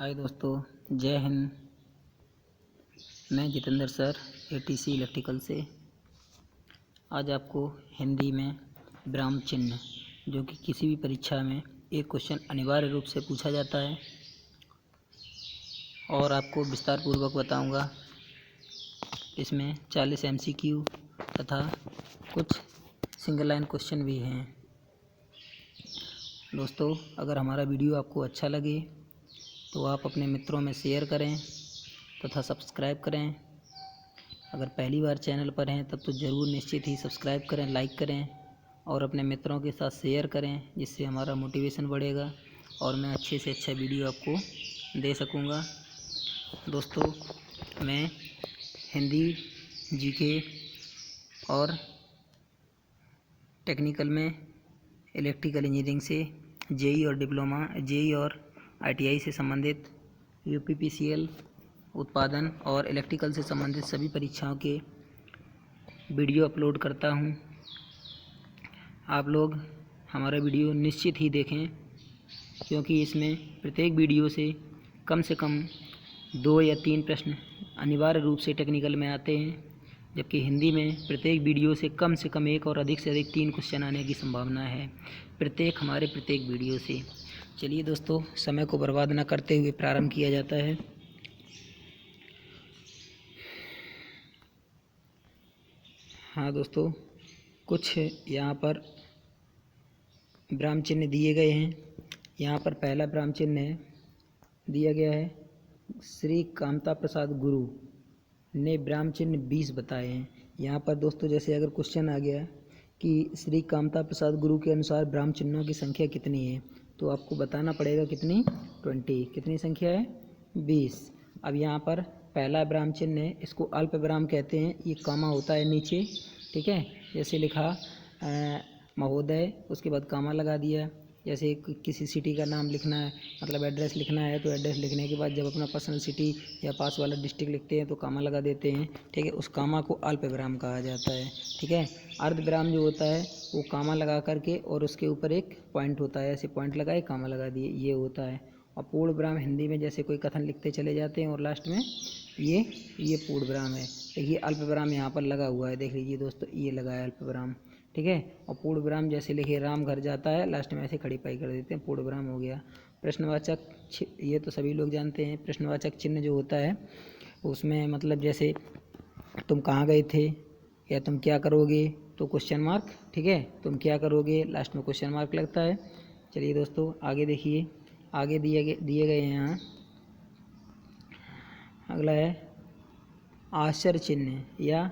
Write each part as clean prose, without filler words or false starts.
हाय दोस्तों, जय हिंद। मैं जितेंद्र सर एटीसी इलेक्ट्रिकल से आज आपको हिंदी में विराम चिन्ह जो कि किसी भी परीक्षा में एक क्वेश्चन अनिवार्य रूप से पूछा जाता है और आपको विस्तार पूर्वक बताऊंगा। इसमें 40 MCQ तथा कुछ सिंगल लाइन क्वेश्चन भी हैं। दोस्तों, अगर हमारा वीडियो आपको अच्छा लगे तो आप अपने मित्रों में शेयर करें तथा सब्सक्राइब करें। अगर पहली बार चैनल पर हैं तब तो ज़रूर निश्चित ही सब्सक्राइब करें, लाइक करें और अपने मित्रों के साथ शेयर करें, जिससे हमारा मोटिवेशन बढ़ेगा और मैं अच्छे से अच्छा वीडियो आपको दे सकूँगा। दोस्तों, मैं हिंदी, जीके और टेक्निकल में इलेक्ट्रिकल इंजीनियरिंग से जेई और डिप्लोमा, जेई और ITI से संबंधित UPPCL उत्पादन और इलेक्ट्रिकल से संबंधित सभी परीक्षाओं के वीडियो अपलोड करता हूं। आप लोग हमारा वीडियो निश्चित ही देखें, क्योंकि इसमें प्रत्येक वीडियो से कम 2 या 3 प्रश्न अनिवार्य रूप से टेक्निकल में आते हैं, जबकि हिंदी में प्रत्येक वीडियो से कम 1 और अधिक से अधिक 3 क्वेश्चन आने की संभावना है हमारे प्रत्येक वीडियो से। चलिए दोस्तों, समय को बर्बाद न करते हुए प्रारंभ किया जाता है। हाँ दोस्तों, कुछ यहाँ पर विराम चिन्ह दिए गए हैं। यहाँ पर पहला विराम चिन्ह है, दिया गया है श्री कामता प्रसाद गुरु ने विराम चिन्ह 20 बताए हैं। यहाँ पर दोस्तों, जैसे अगर क्वेश्चन आ गया कि श्री कामता प्रसाद गुरु के अनुसार विराम चिन्हों की संख्या कितनी है, तो आपको बताना पड़ेगा कितनी, 20। कितनी संख्या है, 20। अब यहाँ पर पहला विराम चिन्ह है, इसको अल्प विराम कहते हैं। ये कामा होता है नीचे, ठीक है। जैसे लिखा महोदय, उसके बाद कामा लगा दिया। जैसे किसी सिटी का नाम लिखना है, मतलब एड्रेस लिखना है, तो एड्रेस लिखने के बाद जब अपना पर्सनल सिटी या पास वाला डिस्ट्रिक्ट लिखते हैं तो कामा लगा देते हैं, ठीक है। उस कामा को अल्प विराम कहा जाता है, ठीक है। अर्ध विराम जो होता है वो कामा लगा करके और उसके ऊपर एक पॉइंट होता है, ऐसे पॉइंट लगाए, कामा लगा दिए, ये होता है। और पूर्ण विराम हिंदी में जैसे कोई कथन लिखते चले जाते हैं और लास्ट में ये पूर्ण विराम है। देखिए अल्प विराम यहाँ पर लगा हुआ है, देख लीजिए दोस्तों, ये लगा है अल्प विराम, ठीक है। और पूर्ण विराम जैसे लिखे राम घर जाता है, लास्ट में ऐसे खड़ी पाई कर देते हैं, पूर्ण विराम हो गया। प्रश्नवाचक, ये तो सभी लोग जानते हैं। प्रश्नवाचक चिन्ह जो होता है उसमें मतलब जैसे तुम कहाँ गए थे या तुम क्या करोगे, तो क्वेश्चन मार्क, ठीक है, तुम क्या करोगे, लास्ट में क्वेश्चन मार्क लगता है। चलिए दोस्तों, आगे देखिए, आगे दिए गए हैं यहाँ। अगला है आश्चर्य चिन्ह या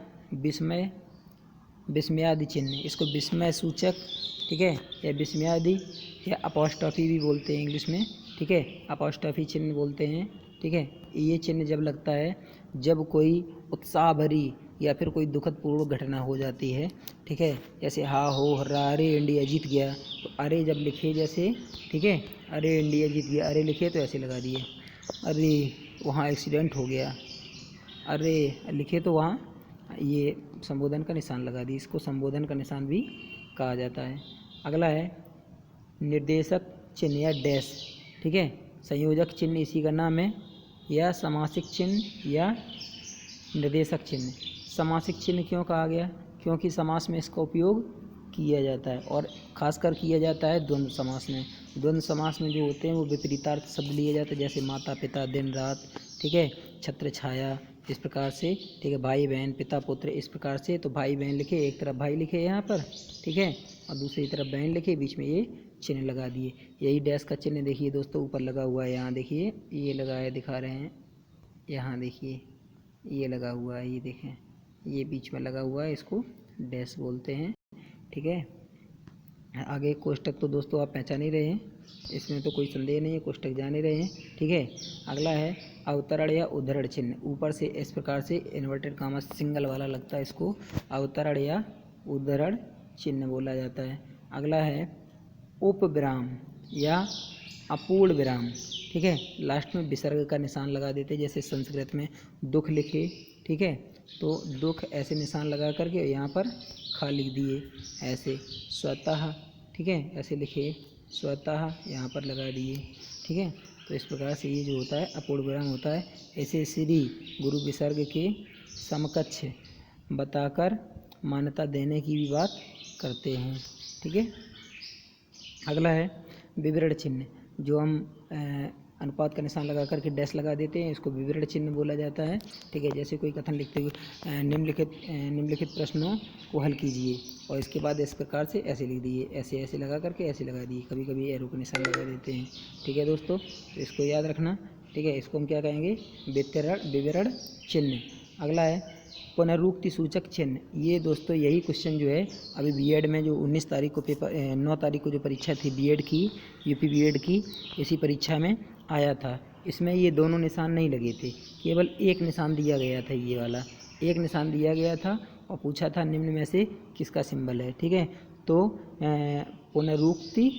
विस्मयादि चिन्ह। इसको विस्मय सूचक, ठीक है, या विस्मयादि या अपॉस्ट्रॉफी भी बोलते हैं इंग्लिश में, ठीक है। अपॉस्ट्रॉफी चिन्ह बोलते हैं, ठीक है। ये चिन्ह जब लगता है जब कोई उत्साह भरी या फिर कोई दुखद पूर्ण घटना हो जाती है, ठीक है। जैसे हा हो हर्रा, अरे इंडिया जीत गया, तो अरे जब लिखे जैसे, ठीक है, अरे इंडिया जीत गया, अरे लिखे तो ऐसे लगा दिए। अरे वहाँ एक्सीडेंट हो गया, अरे लिखे तो वहाँ ये संबोधन का निशान लगा दी, इसको संबोधन का निशान भी कहा जाता है। अगला है निर्देशक चिन्ह या डैश, ठीक है। संयोजक चिन्ह इसी का नाम है, या समासिक चिन्ह या निर्देशक चिन्ह। समासिक चिन्ह क्यों कहा गया, क्योंकि समास में इसका उपयोग किया जाता है और खासकर किया जाता है द्वंद्व समास में। द्वंद्व समास में जो होते हैं वो विपरीतार्थ शब्द लिए जाते हैं, जैसे माता पिता, दिन रात, ठीक है, छत्र छाया, इस प्रकार से, ठीक है, भाई बहन, पिता पुत्र, इस प्रकार से। तो भाई बहन लिखे, एक तरफ भाई लिखे यहाँ पर, ठीक है, और दूसरी तरफ बहन लिखे, बीच में ये चिन्ह लगा दिए। यही डैश का चिन्ह देखिए दोस्तों ऊपर लगा हुआ है, यहाँ देखिए, ये लगाए दिखा रहे हैं, यहाँ देखिए ये लगा हुआ है, ये देखें, ये बीच में लगा हुआ है, इसको डैश बोलते हैं, ठीक है। आगे कोष्टक तो दोस्तों आप पहचान ही रहे हैं, इसमें तो कोई संदेह नहीं है, कोष्टक जान ही रहे हैं, ठीक है। अगला है अवतरण या उद्धरण चिन्ह। ऊपर से इस प्रकार से इन्वर्टेड कामा सिंगल वाला लगता है, इसको अवतरण या उद्धरण चिन्ह बोला जाता है। अगला है उपविराम या अपूर्ण विराम, ठीक है। लास्ट में विसर्ग का निशान लगा देते, जैसे संस्कृत में दुख लिखे, ठीक है, तो दुख ऐसे निशान लगा करके यहाँ पर खा लिख दिए, ऐसे स्वतः, ठीक है, ऐसे लिखे स्वतः यहाँ पर लगा दिए, ठीक है। तो इस प्रकार से ये जो होता है अपूर्ण विराम होता है। ऐसे श्री गुरु विसर्ग के समकक्ष बताकर मान्यता देने की भी बात करते हैं। ठीक है, अगला है विवरण चिन्ह। जो हम अनुपात का निशान लगा करके डैश लगा देते हैं, इसको विवरण चिन्ह बोला जाता है। ठीक है, जैसे कोई कथन लिखते हुए निम्नलिखित प्रश्नों को हल कीजिए और इसके बाद इस प्रकार से ऐसे लिख दिए, ऐसे ऐसे लगा करके ऐसे लगा दिए, कभी कभी एरो का निशान लगा देते हैं। ठीक है दोस्तों, तो इसको याद रखना। ठीक है, इसको हम क्या कहेंगे, विवरण चिन्ह। अगला है पुनरुक्ति सूचक चिन्ह। ये दोस्तों यही क्वेश्चन जो है अभी बीएड में जो 19 तारीख को 9 तारीख को जो परीक्षा थी बीएड की, यूपी बीएड की, इसी परीक्षा में आया था। इसमें ये दोनों निशान नहीं लगे थे, केवल एक निशान दिया गया था, ये वाला एक निशान दिया गया था और पूछा था निम्न में से किसका सिंबल है। ठीक है, तो पुनरुक्ति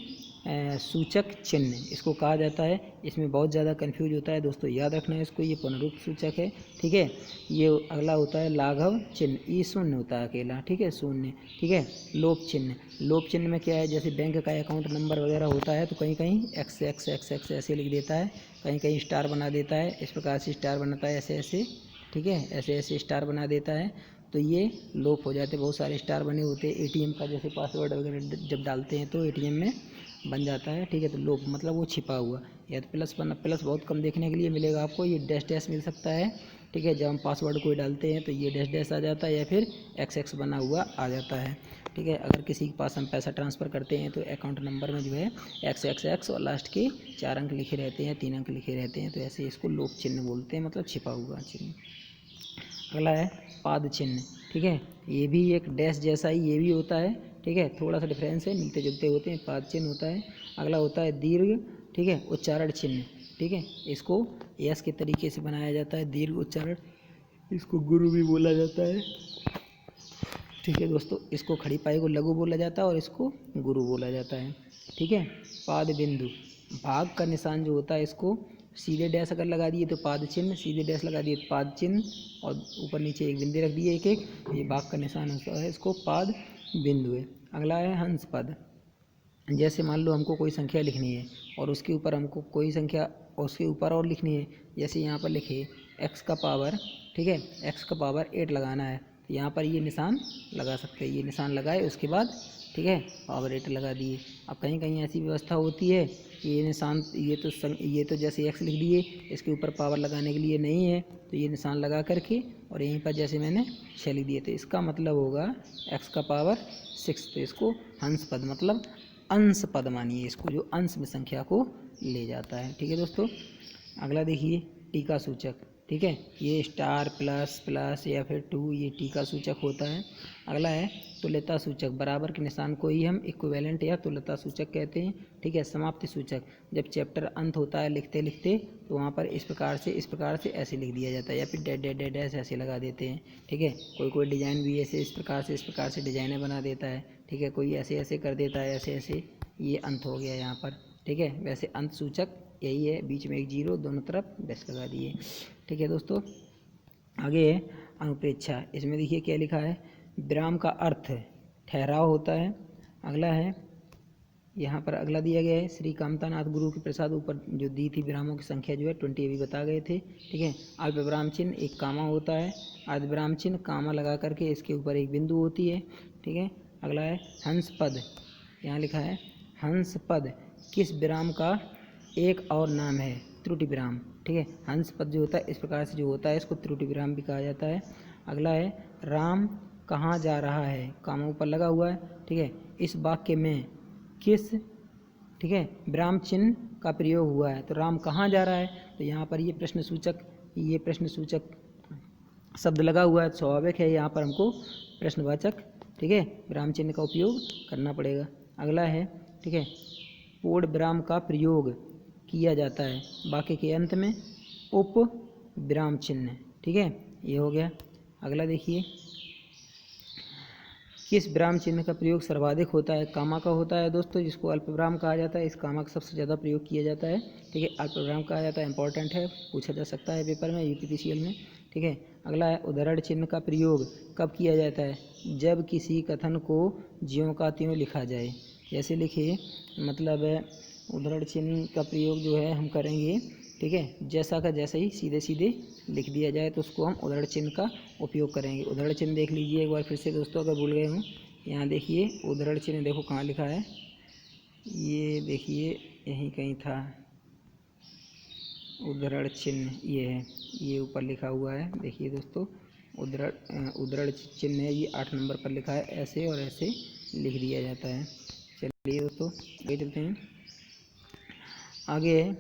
सूचक चिन्ह इसको कहा जाता है। इसमें बहुत ज़्यादा कंफ्यूज होता है दोस्तों, याद रखना है इसको, ये पुनरुक्ति सूचक है। ठीक है, ये अगला होता है लाघव चिन्ह, ये शून्य होता है अकेला। ठीक है, शून्य। ठीक है, लोप चिन्ह। लोप चिन्ह में क्या है, जैसे बैंक का अकाउंट नंबर वगैरह होता है तो कहीं कहीं एक्स एक्स एक्स एक्स ऐसे लिख देता है, कहीं कहीं स्टार बना देता है, इस प्रकार से स्टार बनाता है ऐसे ऐसे। ठीक है, ऐसे ऐसे स्टार बना देता है, तो ये लोप हो जाते हैं। बहुत सारे स्टार बने होते हैं एटीएम का, जैसे पासवर्ड वगैरह जब डालते हैं तो एटीएम में बन जाता है। ठीक है, तो लोप मतलब वो छिपा हुआ। या तो प्लस बहुत कम देखने के लिए मिलेगा आपको, ये डैश डैश मिल सकता है। ठीक है, जब हम पासवर्ड कोई डालते हैं तो ये डैश डैश आ जाता है या फिर एक्स एक्स बना हुआ आ जाता है। ठीक है, अगर किसी के पास हम पैसा ट्रांसफ़र करते हैं तो अकाउंट नंबर में जो है एक्स एक्स एक्स और लास्ट के 4 अंक लिखे रहते हैं, 3 अंक लिखे रहते हैं, तो ऐसे इसको लोप चिन्ह बोलते हैं, मतलब छिपा हुआ चिन्ह। अगला है पाद चिन्ह। ठीक है, ये भी एक डैश जैसा ही ये भी होता है। ठीक है, थोड़ा सा डिफरेंस है, मिलते जुलते होते हैं, पाद चिन्ह होता है। अगला होता है दीर्घ, ठीक है, उच्चारण चिन्ह। ठीक है, इसको यस के तरीके से बनाया जाता है, दीर्घ उच्चारण, इसको गुरु भी बोला जाता है। ठीक है दोस्तों, इसको खड़ी पाई को लघु बोला जाता है और इसको गुरु बोला जाता है। ठीक है, पाद बिंदु, भाग का निशान जो होता है इसको सीधे डैश अगर लगा दिए तो पाद चिन्ह, सीधे डैश लगा दिए तो पाद चिन्ह, और ऊपर नीचे एक बिंदु रख दिए एक एक, ये भाग का निशान होता है, इसको पाद बिंदु है। अगला है हंस पद। जैसे मान लो हमको कोई संख्या लिखनी है और उसके ऊपर हमको कोई संख्या उसके ऊपर और लिखनी है, जैसे यहाँ पर लिखे एक्स का पावर, ठीक है, एक्स का पावर 8 लगाना है, तो यहाँ पर ये निशान लगा सकते हैं, ये निशान लगाए उसके बाद, ठीक है, पावर 8 लगा दिए। अब कहीं कहीं ऐसी व्यवस्था होती है कि ये निशान ये तो जैसे एक्स लिख दिए, इसके ऊपर पावर लगाने के लिए नहीं है, तो ये निशान लगा करके और यहीं पर जैसे मैंने 6 लिख दिए, तो इसका मतलब होगा एक्स का पावर 6, तो इसको हंस पद मतलब अंश पद मानिए इसको, जो अंश में संख्या को ले जाता है। ठीक है दोस्तों, अगला देखिए टीका सूचक। ठीक है, ये स्टार प्लस प्लस या फिर 2 ये टीका सूचक होता है। अगला है तुल्यता सूचक, बराबर के निशान को ही हम इक्विवेलेंट या तुल्यता सूचक कहते हैं। ठीक है, समाप्ति सूचक, जब चैप्टर अंत होता है लिखते लिखते तो वहाँ पर इस प्रकार से ऐसे लिख दिया जाता है, या फिर डैड डैड डैड ऐसे ऐसे लगा देते हैं। ठीक है, कोई डिज़ाइन भी ऐसे इस प्रकार से डिजाइनें बना देता है। ठीक है, कोई ऐसे ऐसे कर देता है, ऐसे ऐसे, ये अंत हो गया यहाँ पर। ठीक है, वैसे अंत सूचक यही है, बीच में एक जीरो, दोनों तरफ डैश लगा दिए। ठीक है दोस्तों, आगे है अनुप्रेक्षा। इसमें देखिए क्या लिखा है, विराम का अर्थ ठहराव होता है। अगला है यहाँ पर अगला दिया गया है श्री कामतानाथ गुरु के प्रसाद, ऊपर जो दी थी विरामों की संख्या जो है 20 अभी बता गए थे। ठीक है, अल्प विराम चिन्ह एक कामा होता है, अर्ध विराम चिन्ह कामा लगा करके इसके ऊपर एक बिंदु होती है। ठीक है, अगला है हंस पद, यहाँ लिखा है हंस पद किस विराम का एक और नाम है, त्रुटि विराम। ठीक है, हंस पद जो होता है इस प्रकार से जो होता है इसको त्रुटि विराम भी कहा जाता है। अगला है राम कहाँ जा रहा है, कामा ऊपर लगा हुआ है। ठीक है, इस वाक्य में किस, ठीक है, विराम चिन्ह का प्रयोग हुआ है, तो राम कहाँ जा रहा है, तो यहाँ पर ये प्रश्न सूचक शब्द लगा हुआ है, स्वाभाविक है यहाँ पर हमको प्रश्नवाचक, ठीक है, विराम चिन्ह का उपयोग करना पड़ेगा। अगला है, ठीक है, पूर्ण विराम का प्रयोग किया जाता है वाक्य के अंत में उप विराम चिन्ह। ठीक है, ये हो गया। अगला देखिए किस विराम चिन्ह का प्रयोग सर्वाधिक होता है, कामा का होता है दोस्तों, जिसको अल्प विराम कहा जाता है, इस कामा का सबसे ज़्यादा प्रयोग किया जाता है। ठीक है, अल्प विराम कहा जाता है, इंपॉर्टेंट है, पूछा जा सकता है पेपर में, यूपीपीसीएल में। ठीक है, अगला है उदाहरण चिन्ह का प्रयोग कब किया जाता है, जब किसी कथन को ज्यों का त्यों लिखा जाए। जैसे लिखिए, मतलब उद्धरण चिन्ह का प्रयोग जो है हम करेंगे, ठीक है। जैसा का जैसा ही सीधे सीधे लिख दिया जाए तो उसको हम उद्धरण चिन्ह का उपयोग करेंगे। उद्धरण चिन्ह देख लीजिए एक बार फिर से दोस्तों, अगर भूल गए हों। यहाँ देखिए उद्धरण चिन्ह देखो कहाँ लिखा है, ये देखिए यहीं कहीं था उद्धरण चिन्ह, ये है, ये ऊपर लिखा हुआ है। देखिए दोस्तों उद्धरण चिन्ह है, ये 8 नंबर पर लिखा है। ऐसे और ऐसे लिख दिया जाता है। चलिए दोस्तों आगे चलते हैं। आगे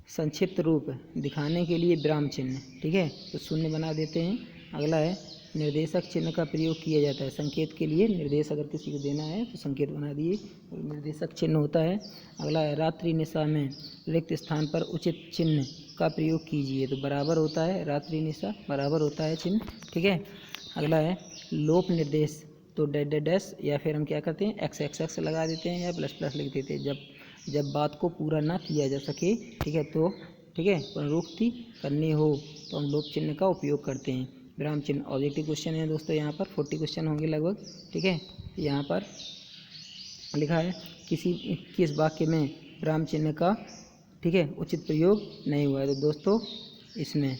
संक्षिप्त रूप दिखाने के लिए विराम चिन्ह, ठीक है, तो शून्य बना देते हैं। अगला है निर्देशक चिन्ह का प्रयोग किया जाता है। संकेत के लिए निर्देश अगर किसी को देना है तो संकेत बना दिए, तो निर्देशक चिन्ह होता है। अगला है रात्रि निशा में रिक्त स्थान पर उचित चिन्ह का प्रयोग कीजिए, तो बराबर होता है, रात्रि निशा बराबर होता है चिन्ह, ठीक है। अगला है लोप निर्देश, तो डैश या फिर हम क्या करते हैं एक्स लगा देते हैं या प्लस लिख देते हैं जब बात को पूरा ना किया जा सके, ठीक है, तो ठीक है पुनरुक्ति करनी हो तो हम लोप चिन्ह का उपयोग करते हैं। विराम चिन्ह ऑब्जेक्टिव क्वेश्चन है दोस्तों, यहाँ पर 40 क्वेश्चन होंगे लगभग, ठीक है। यहाँ पर लिखा है किस वाक्य में विराम चिन्ह का, ठीक है, उचित प्रयोग नहीं हुआ है, तो दोस्तों इसमें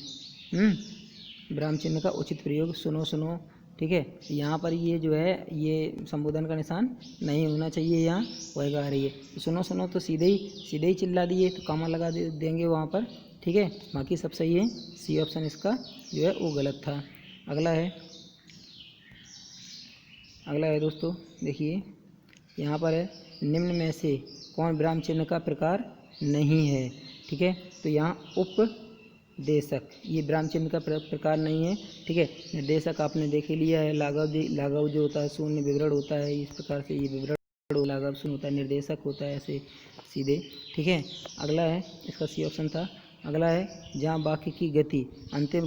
विराम चिन्ह का उचित प्रयोग सुनो, ठीक है। यहाँ पर ये जो है ये संबोधन का निशान नहीं होना चाहिए, यहाँ वही आ रही है। सुनो तो सीधे ही चिल्ला दिए तो कॉमा लगा देंगे वहाँ पर, ठीक है, बाकी सब सही है। सी ऑप्शन इसका जो है वो गलत था। अगला है दोस्तों, देखिए यहाँ पर है निम्न में से कौन विराम चिन्ह का प्रकार नहीं है, ठीक है, तो यहाँ उपदेशक ये विराम चिन्ह का प्रकार नहीं है, ठीक है। निर्देशक आपने देख ही लिया है, लाघव जो होता है शून्य विवरण होता है, इस प्रकार से ये विवरण लाघव शून्य होता है, निर्देशक होता है ऐसे सीधे, ठीक है। अगला है इसका सी ऑप्शन था। अगला है जहाँ वाक्य की गति अंतिम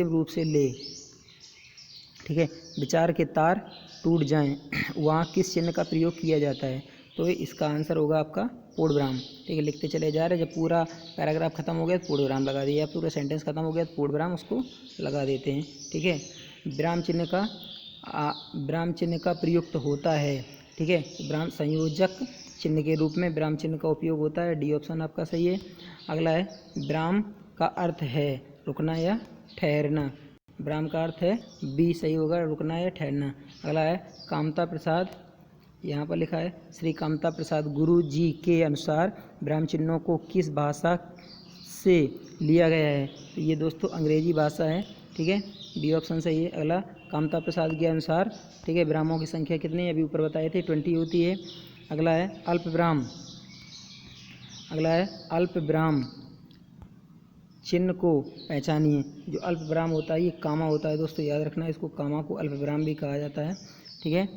रूप से ले, ठीक है, विचार के तार टूट जाएं, वहाँ किस चिन्ह का प्रयोग किया जाता है, तो इसका आंसर होगा आपका पूर्णविराम, ठीक है। लिखते चले जा रहे हैं, जब पूरा पैराग्राफ खत्म हो गया तो पूर्णविराम लगा दिया, पूरा सेंटेंस खत्म हो गया तो पूर्णविराम उसको लगा देते हैं, ठीक है। विराम चिन्ह का प्रयुक्त होता है, ठीक है, विराम संयोजक चिन्ह के रूप में विराम चिन्ह का उपयोग होता है। डी ऑप्शन आपका सही है। अगला है विराम का अर्थ है रुकना या ठहरना, विराम का अर्थ है बी सही होगा, रुकना या ठहरना। अगला है कामता प्रसाद, यहाँ पर लिखा है श्री कामता प्रसाद गुरु जी के अनुसार विराम चिन्हों को किस भाषा से लिया गया है, तो ये दोस्तों अंग्रेजी भाषा है, ठीक है, डी ऑप्शन सही है। अगला कामता प्रसाद के अनुसार, ठीक है, विरामों की संख्या कितनी है अभी ऊपर बताए थे 20 होती है। अगला है अल्प विराम चिन्ह को पहचानिए, जो अल्प विराम होता है ये कामा होता है दोस्तों, याद रखना इसको, कामा को अल्प विराम भी कहा जाता है, ठीक है।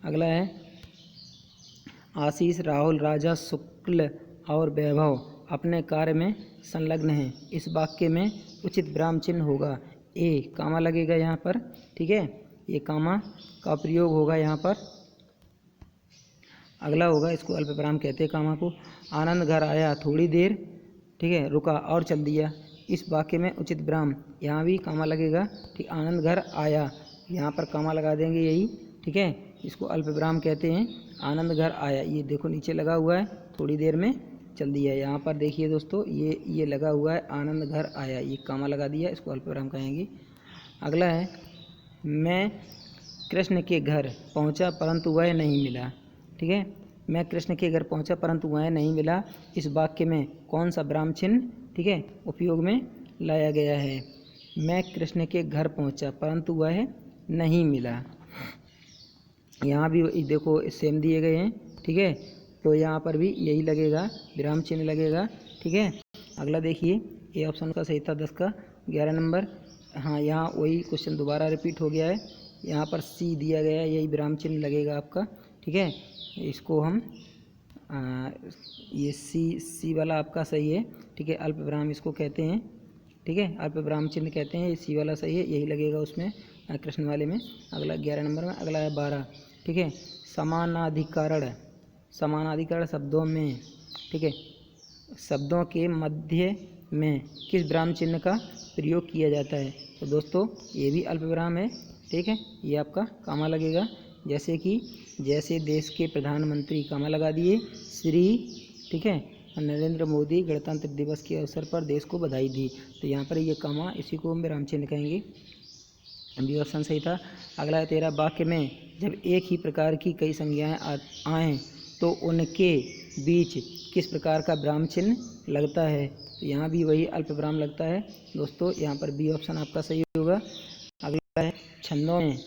अगला है आशीष राहुल राजा शुक्ल और वैभव अपने कार्य में संलग्न हैं, इस वाक्य में उचित विराम चिन्ह होगा ए, कामा लगेगा यहाँ पर, ठीक है, ये कामा का प्रयोग होगा यहाँ पर। अगला होगा इसको अल्प विराम कहते हैं कामा को। आनंद घर आया थोड़ी देर, ठीक है, रुका और चल दिया, इस वाक्य में उचित विराम, यहाँ भी कामा लगेगा, ठीक। आनंद घर आया, यहाँ पर कामा लगा देंगे यही, ठीक है, इसको अल्प विराम कहते हैं। आनंद घर आया, ये देखो नीचे लगा हुआ है थोड़ी देर में चल दिया, यहाँ पर देखिए दोस्तों ये लगा हुआ है आनंद घर आया, ये कामा लगा दिया, इसको अल्प विराम कहेंगे। अगला है मैं कृष्ण के घर पहुँचा परंतु वह नहीं मिला, ठीक है, मैं कृष्ण के घर पहुँचा परंतु वह नहीं मिला, इस वाक्य में कौन सा विराम चिन्ह, ठीक है, उपयोग में लाया गया है। मैं कृष्ण के घर पहुँचा परंतु वह नहीं मिला, यहाँ भी देखो सेम दिए गए हैं, ठीक है, तो यहाँ पर भी यही लगेगा, विराम चिन्ह लगेगा, ठीक है। अगला देखिए ये ऑप्शन का सही था 10 का 11 नंबर, हाँ यहाँ वही क्वेश्चन दोबारा रिपीट हो गया है, यहाँ पर सी दिया गया है, यही विराम चिन्ह लगेगा आपका, ठीक है। इसको हम ये सी वाला आपका सही है, ठीक है, अल्प विराम इसको कहते हैं, ठीक है, अल्प विराम चिन्ह कहते हैं, ये सी वाला सही है, यही लगेगा उसमें कृष्ण वाले में। अगला 11 नंबर में, अगला है 12, ठीक है, समानाधिकरण शब्दों में, ठीक है, शब्दों के मध्य में किस विराम चिन्ह का प्रयोग किया जाता है, तो दोस्तों ये भी अल्प विराम है, ठीक है, ये आपका कामा लगेगा, जैसे देश के प्रधानमंत्री कामा लगा दिए श्री, ठीक है, नरेंद्र मोदी गणतंत्र दिवस के अवसर पर देश को बधाई दी, तो यहाँ पर ये कामा, इसी को हम विराम चिन्ह कहेंगे। बी ऑप्शन सही था। अगला है 13, वाक्य में जब एक ही प्रकार की कई संज्ञाएं आएँ तो उनके बीच किस प्रकार का विराम चिन्ह लगता है, तो यहाँ भी वही अल्प विराम लगता है दोस्तों, यहाँ पर बी ऑप्शन आपका सही होगा। अगला है छंदों में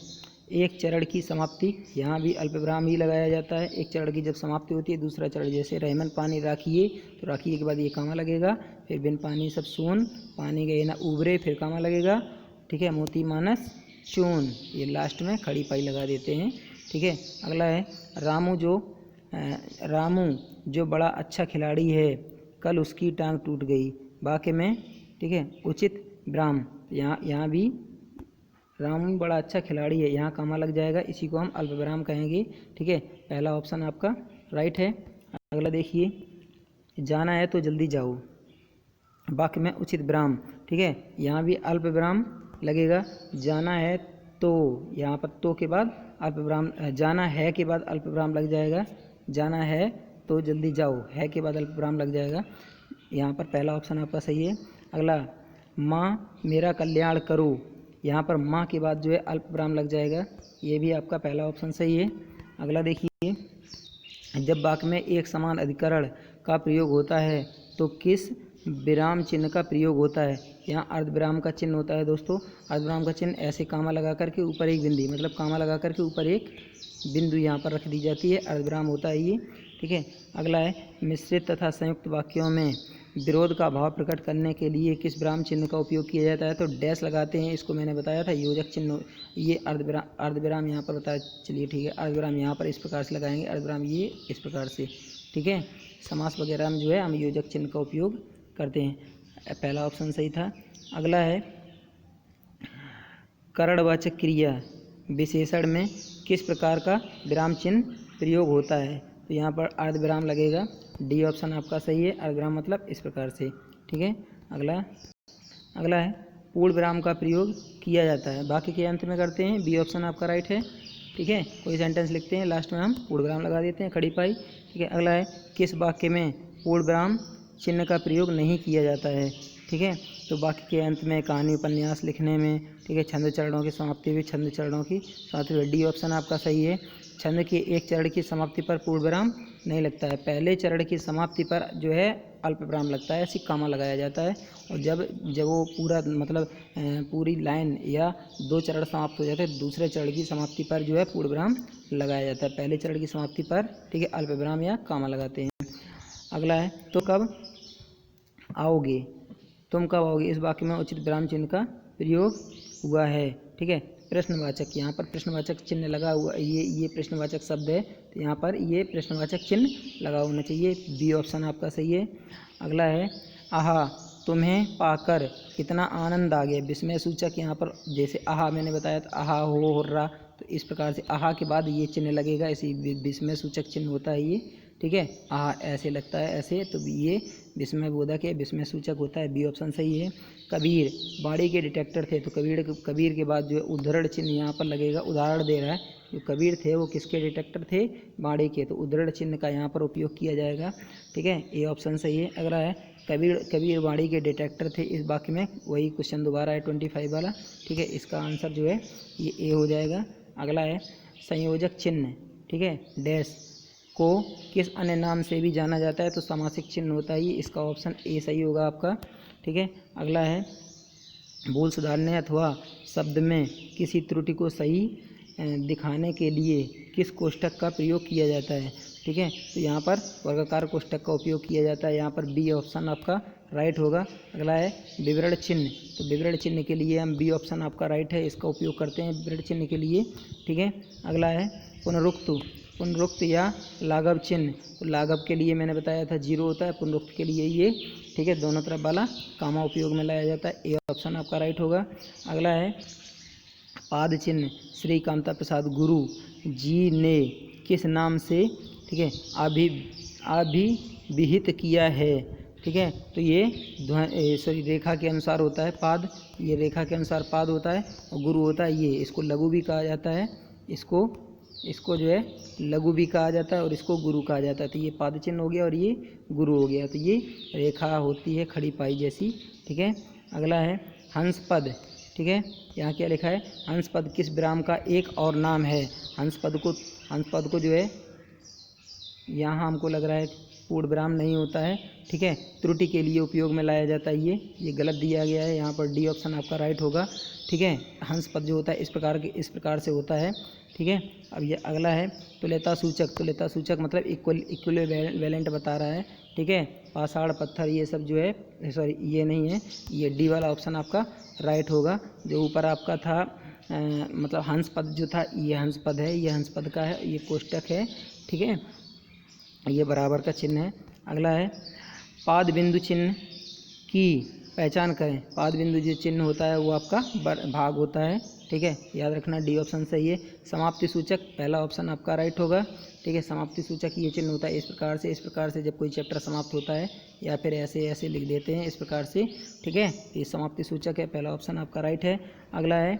एक चरण की समाप्ति, यहाँ भी अल्प विराम ही लगाया जाता है। एक चरण की जब समाप्ति होती है, दूसरा चरण, जैसे रहमन पानी राखिए, तो राखिए के बाद ये कामा लगेगा, फिर बिन पानी सब सून, पानी गए ना उबरे, फिर कामा लगेगा, ठीक है, मोती मानस चून, ये लास्ट में खड़ी पाई लगा देते हैं, ठीक है। अगला है रामू जो बड़ा अच्छा खिलाड़ी है, कल उसकी टांग टूट गई, वाक्य में, ठीक है, उचित विराम, यहाँ भी रामू बड़ा अच्छा खिलाड़ी है, यहाँ कामा लग जाएगा, इसी को हम अल्प विराम कहेंगे, ठीक है। पहला ऑप्शन आपका राइट है। अगला देखिए, जाना है तो जल्दी जाओ, वाक्य में उचित विराम, ठीक है, यहाँ भी अल्प विराम लगेगा। जाना है तो, यहाँ पर तो के बाद अल्प विराम, जाना है के बाद अल्प विराम लग जाएगा, जाना है तो जल्दी जाओ, है के बाद अल्प विराम लग जाएगा, यहाँ पर पहला ऑप्शन आपका सही है। अगला, माँ मेरा कल्याण करो, यहाँ पर माँ के बाद जो है अल्प विराम लग जाएगा, ये भी आपका पहला ऑप्शन सही है। अगला देखिए, जब वाक्य में एक समान अधिकरण का प्रयोग होता है तो किस विराम चिन्ह का प्रयोग होता है, यहाँ अर्धविराम का चिन्ह होता है दोस्तों। अर्धविराम का चिन्ह ऐसे कामा लगा करके ऊपर एक बिंदी, मतलब कामा लगा करके ऊपर एक बिंदु यहाँ पर रख दी जाती है, अर्धविराम होता है ये, ठीक है। अगला है, मिश्रित तथा संयुक्त वाक्यों में विरोध का भाव प्रकट करने के लिए किस विराम चिन्ह का उपयोग किया जाता है, तो डैश लगाते हैं, इसको मैंने बताया था, योजक चिन्ह, ये अर्धविराम यहाँ पर बताया, चलिए ठीक है, अर्धविराम यहाँ पर इस प्रकार से लगाएंगे, अर्धविराम ये इस प्रकार से, ठीक है। समास वगैरह में जो है हम योजक चिन्ह का उपयोग करते हैं, पहला ऑप्शन सही था। अगला है, करणवाचक क्रिया विशेषण में किस प्रकार का विराम चिन्ह प्रयोग होता है, तो यहाँ पर अर्धविराम लगेगा, डी ऑप्शन आपका सही है, अर्धविराम मतलब इस प्रकार से, ठीक है। अगला है, पूर्ण विराम का प्रयोग किया जाता है, बाकी के अंत में करते हैं, बी ऑप्शन आपका राइट है, ठीक है। कोई सेंटेंस लिखते हैं, लास्ट में हम पूर्ण विराम लगा देते हैं, खड़ी पाई, ठीक है। अगला है, किस वाक्य में पूर्ण विराम चिन्ह का प्रयोग नहीं किया जाता है, ठीक है, तो बाकी के अंत में, कहानी उपन्यास लिखने में, ठीक है, छंद चरणों की समाप्ति भी, छंद चरणों की समाप्ति, डी ऑप्शन आपका सही है। छंद के एक चरण की समाप्ति पर पूर्ण विराम नहीं लगता है, पहले चरण की समाप्ति पर जो है अल्प विराम लगता है, ऐसी कामा लगाया जाता है, और जब वो पूरा मतलब पूरी लाइन या दो चरण समाप्त हो जाते हैं, दूसरे चरण की समाप्ति पर जो है पूर्ण विराम लगाया जाता है, पहले चरण की समाप्ति पर, ठीक है, अल्प विराम या कामा लगाते हैं। अगला है, तो कब आओगे, तुम कब आओगे, इस वाक्य में उचित विराम चिन्ह का प्रयोग हुआ है, ठीक है। प्रश्नवाचक, यहाँ पर प्रश्नवाचक चिन्ह लगा हुआ, ये प्रश्नवाचक शब्द है, तो यहाँ पर ये प्रश्नवाचक चिन्ह लगा होना चाहिए, बी ऑप्शन आपका सही है। अगला है, आहा तुम्हें पाकर कितना आनंद आ गया, विस्मय सूचक, यहाँ पर जैसे आहा मैंने बताया था, आहा हो रहा, तो इस प्रकार से आहा के बाद ये चिन्ह लगेगा, इसी विस्मय सूचक चिन्ह होता है ये, ठीक है। आहा ऐसे लगता है, ऐसे, तो ये विस्मय बोधक है, विस्मय सूचक होता है, बी ऑप्शन सही है। कबीर बाड़ी के डिटेक्टर थे, तो कबीर के बाद जो है उद्धरण चिन्ह यहाँ पर लगेगा, उदाहरण दे रहा है, जो कबीर थे वो किसके डिटेक्टर थे, बाड़ी के, तो उद्धरण चिन्ह का यहाँ पर उपयोग किया जाएगा, ठीक है, ए ऑप्शन सही है। अगला है, कबीर बाड़ी के डिटेक्टर थे, इस वाक्य में वही क्वेश्चन दोबारा है 25 वाला, ठीक है, इसका आंसर जो है ये ए हो जाएगा। अगला है, संयोजक चिन्ह, ठीक है, डैश को किस अन्य नाम से भी जाना जाता है, तो समासिक चिन्ह होता है ये, इसका ऑप्शन ए सही होगा आपका, ठीक है। अगला है, भूल सुधारने अथवा शब्द में किसी त्रुटि को सही दिखाने के लिए किस कोष्ठक का प्रयोग किया जाता है, ठीक है, तो यहाँ पर वर्गाकार कोष्ठक का उपयोग किया जाता है, यहाँ पर बी ऑप्शन आपका राइट होगा। अगला है, विवरण चिन्ह, तो विवरण चिन्ह के लिए हम बी ऑप्शन आपका राइट है, इसका उपयोग करते हैं विवरण चिन्ह के लिए, ठीक है। अगला है, पुनरुक्त या लाघव चिन्ह, तो लाघव के लिए मैंने बताया था 0 होता है, पुनरुक्त के लिए ये, ठीक है, दोनों तरफ वाला कामा उपयोग में लाया जाता है, ए ऑप्शन आपका राइट होगा। अगला है, पाद चिन्ह, श्री कामता प्रसाद गुरु जी ने किस नाम से, ठीक है, अभिविहित किया है, ठीक है, तो ये रेखा के अनुसार होता है पाद, ये रेखा के अनुसार पाद होता है, और गुरु होता है ये, इसको लघु भी कहा जाता है, इसको इसको जो है लघु भी कहा जाता है और इसको गुरु कहा जाता है। तो ये पाद चिन्ह हो गया और ये गुरु हो गया। तो ये रेखा होती है खड़ी पाई जैसी, ठीक है। अगला है हंस पद, ठीक है। यहाँ क्या लिखा है, हंस पद किस विराम का एक और नाम है। हंस पद को जो है यहाँ हमको लग रहा है पूर्ण विराम नहीं होता है, ठीक है, त्रुटि के लिए उपयोग में लाया जाता है। ये गलत दिया गया है, यहाँ पर डी ऑप्शन आपका राइट होगा, ठीक है। हंस पद जो होता है इस प्रकार से होता है, ठीक है। अब ये अगला है तुल्यता सूचक मतलब इक्विवेलेंट बता रहा है, ठीक है। पाषाण पत्थर ये सब जो है, सॉरी ये नहीं है, ये डी वाला ऑप्शन आपका राइट होगा। जो ऊपर आपका था मतलब हंस पद जो था, ये हंस पद है, ये हंस पद का है, ये कोष्टक है, ठीक है, ये बराबर का चिन्ह है। अगला है पाद बिंदु चिन्ह की पहचान करें। पाद बिंदु जो चिन्ह होता है वो आपका भाग होता है, ठीक है, याद रखना डी ऑप्शन सही है। समाप्ति सूचक पहला ऑप्शन आपका राइट होगा, ठीक है। समाप्ति सूचक ये चिन्ह होता है इस प्रकार से जब कोई चैप्टर समाप्त होता है या फिर ऐसे लिख देते हैं इस प्रकार से, ठीक है। ये समाप्ति सूचक है, पहला ऑप्शन आपका राइट है। अगला है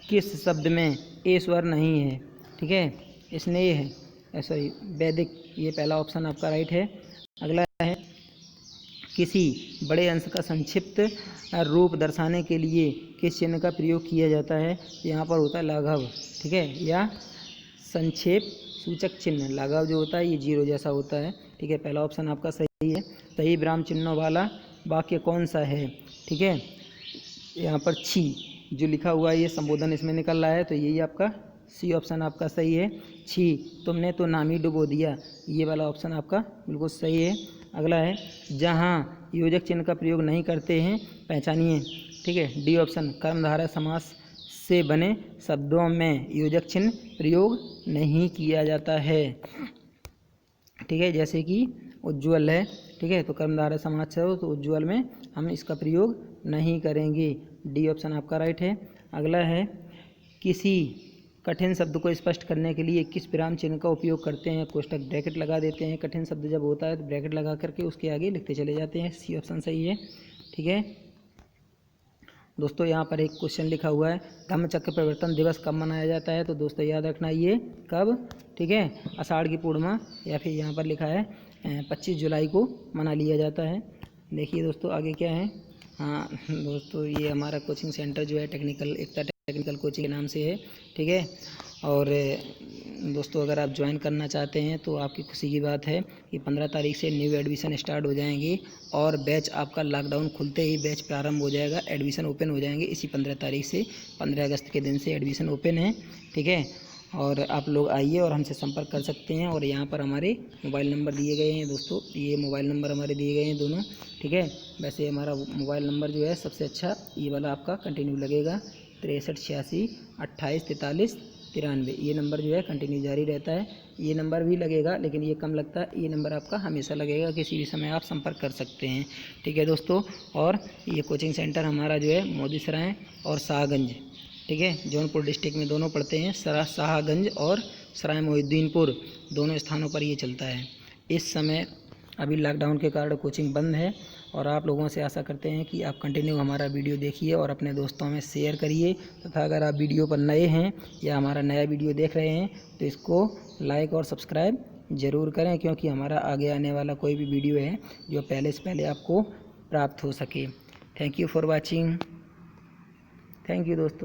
किस शब्द में ए स्वर नहीं है, ठीक है, स्नेह है, सॉरी वैदिक, ये पहला ऑप्शन आपका राइट है। अगला है किसी बड़े अंश का संक्षिप्त रूप दर्शाने के लिए किस चिन्ह का प्रयोग किया जाता है। यहाँ पर होता है लाघव, ठीक है, या संक्षेप सूचक चिन्ह। लाघव जो होता है ये जीरो जैसा होता है, ठीक है, पहला ऑप्शन आपका सही है। सही विराम चिन्हों वाला वाक्य कौन सा है, ठीक है। यहाँ पर छी जो लिखा हुआ है ये संबोधन इसमें निकल रहा है, तो यही आपका सी ऑप्शन आपका सही है। छी तुमने तो नाम ही डुबो दिया, ये वाला ऑप्शन आपका बिल्कुल सही है। अगला है जहाँ योजक चिन्ह का प्रयोग नहीं करते हैं पहचानिए, ठीक है, डी ऑप्शन कर्मधारय समास से बने शब्दों में योजक चिन्ह प्रयोग नहीं किया जाता है, ठीक है, जैसे कि उज्ज्वल है, ठीक है, तो कर्मधारय समास से हो तो उज्ज्वल में हम इसका प्रयोग नहीं करेंगे, डी ऑप्शन आपका राइट है। अगला है किसी कठिन शब्द को स्पष्ट करने के लिए किस विराम चिन्ह का उपयोग करते हैं। कोष्टक ब्रैकेट लगा देते हैं, कठिन शब्द जब होता है तो ब्रैकेट लगा करके उसके आगे लिखते चले जाते हैं, सी ऑप्शन सही है, ठीक है। दोस्तों यहाँ पर एक क्वेश्चन लिखा हुआ है धम्मचक्र प्रवर्तन दिवस कब मनाया जाता है। तो दोस्तों याद रखना ये कब, ठीक है, आषाढ़ की पूर्णिमा या फिर यहाँ पर लिखा है 25 जुलाई को मना लिया जाता है। देखिए दोस्तों आगे क्या है। हाँ दोस्तों ये हमारा कोचिंग सेंटर जो है टेक्निकल कोचिंग के नाम से है, ठीक है। और दोस्तों अगर आप ज्वाइन करना चाहते हैं तो आपकी खुशी की बात है कि 15 तारीख से न्यू एडमिशन स्टार्ट हो जाएंगे और बैच आपका लॉकडाउन खुलते ही बैच प्रारंभ हो जाएगा, एडमिशन ओपन हो जाएंगे इसी 15 तारीख से। 15 अगस्त के दिन से एडमिशन ओपन है, ठीक है। और आप लोग आइए और हमसे संपर्क कर सकते हैं। और यहाँ पर हमारे मोबाइल नंबर दिए गए हैं दोस्तों, ये मोबाइल नंबर हमारे दिए गए हैं दोनों, ठीक है। वैसे हमारा मोबाइल नंबर जो है सबसे अच्छा ये वाला आपका कंटिन्यू लगेगा 63 86 28 43 93, ये नंबर जो है कंटिन्यू जारी रहता है। ये नंबर भी लगेगा लेकिन ये कम लगता है, ये नंबर आपका हमेशा लगेगा, किसी भी समय आप संपर्क कर सकते हैं, ठीक है दोस्तों। और ये कोचिंग सेंटर हमारा जो है मोदीसराय और शाहगंज, ठीक है, जौनपुर डिस्ट्रिक्ट में दोनों पड़ते हैं, शाहगंज और सराय मोहिउद्दीनपुर दोनों स्थानों पर ये चलता है। इस समय अभी लॉकडाउन के कारण कोचिंग बंद है और आप लोगों से आशा करते हैं कि आप कंटिन्यू हमारा वीडियो देखिए और अपने दोस्तों में शेयर करिए तथा अगर आप वीडियो पर नए हैं या हमारा नया वीडियो देख रहे हैं तो इसको लाइक और सब्सक्राइब ज़रूर करें, क्योंकि हमारा आगे आने वाला कोई भी वीडियो है जो पहले से पहले आपको प्राप्त हो सके। Thank you for watching, thank you दोस्तों।